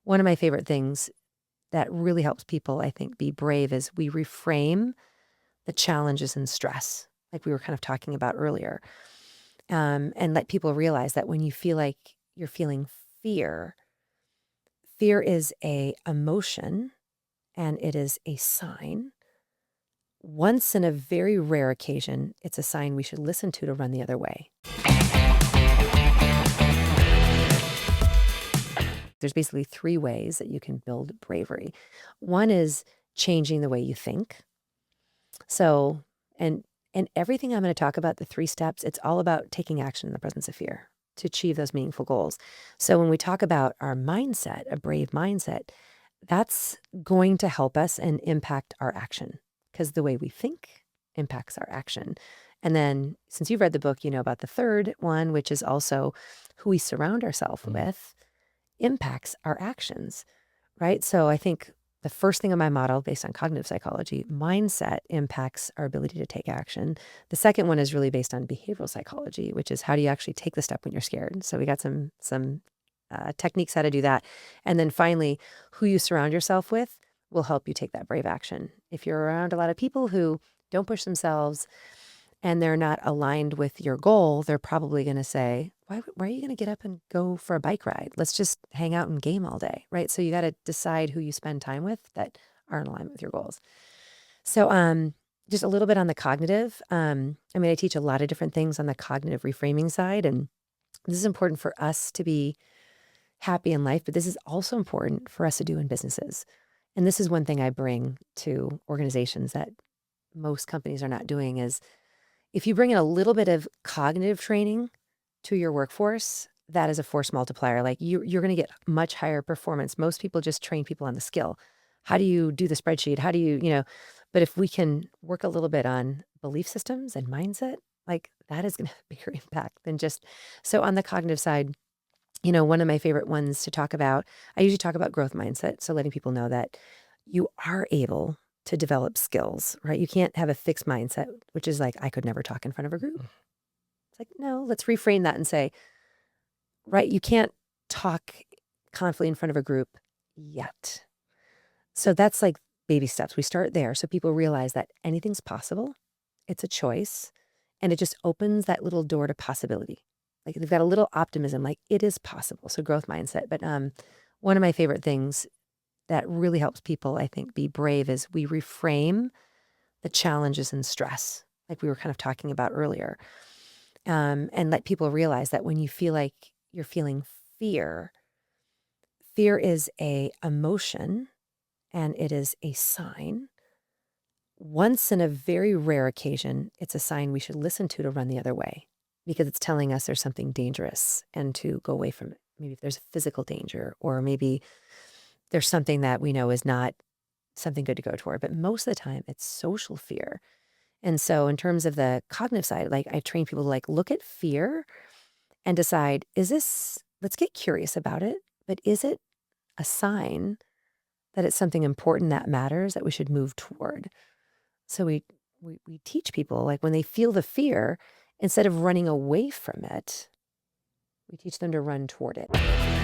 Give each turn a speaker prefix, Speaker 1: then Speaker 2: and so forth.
Speaker 1: One of my favorite things that really helps people, I think, be brave is we reframe the challenges and stress, like we were kind of talking about earlier, and let people realize that when you feel like you're feeling fear, fear is a emotion and it is a sign. Once in a very rare occasion, it's a sign we should listen to run the other way. There's basically three ways that you can build bravery. One is changing the way you think. So, and and everything I'm going to talk about, the three steps, it's all about taking action in the presence of fear to achieve those meaningful goals. So when we talk about our mindset, a brave mindset, that's going to help us and impact our action because the way we think impacts our action. And then since you've read the book, you know about the third one, which is also who we surround ourselves
Speaker 2: Mm.
Speaker 1: with impacts our actions, right? So I think the first thing on my model, based on cognitive psychology, mindset impacts our ability to take action. The second one is really based on behavioral psychology, which is how do you actually take the step when you're scared? So we got some techniques how to do that. And then finally, who you surround yourself with will help you take that brave action. If you're around a lot of people who don't push themselves and they're not aligned with your goal, they're probably going to say, why are you going to get up and go for a bike ride? Let's just hang out and game all day, right? So you got to decide who you spend time with that are in alignment with your goals. So, just a little bit on the cognitive. I mean, I teach a lot of different things on the cognitive reframing side, and this is important for us to be happy in life, but this is also important for us to do in businesses. And this is one thing I bring to organizations that most companies are not doing is if you bring in a little bit of cognitive training to your workforce, that is a force multiplier. Like you're going to get much higher performance. Most people just train people on the skill. How do you do the spreadsheet? How do you, but if we can work a little bit on belief systems and mindset, like that is going to have a bigger impact than just. So on the cognitive side, one of my favorite ones to talk about, I usually talk about growth mindset. So letting people know that you are able to develop skills, right? You can't have a fixed mindset, which is like, I could never talk in front of a group. It's like, no, let's reframe that and say, right, you can't talk confidently in front of a group yet. So that's like baby steps. We start there so people realize that anything's possible. It's a choice. And it just opens that little door to possibility. Like they've got a little optimism, like it is possible. So growth mindset. But one of my favorite things that really helps people, I think, be brave is we reframe the challenges and stress, like we were kind of talking about earlier, and let people realize that when you feel like you're feeling fear, fear is a emotion and it is a sign. Once in a very rare occasion, it's a sign we should listen to run the other way because it's telling us there's something dangerous and to go away from it. Maybe if there's a physical danger, or maybe there's something that we know is not something good to go toward. But most of the time, it's social fear. And so, in terms of the cognitive side, like I train people to like look at fear and decide, is this, let's get curious about it, but is it a sign that it's something important that matters that we should move toward? So we teach people like when they feel the fear, instead of running away from it, we teach them to run toward it.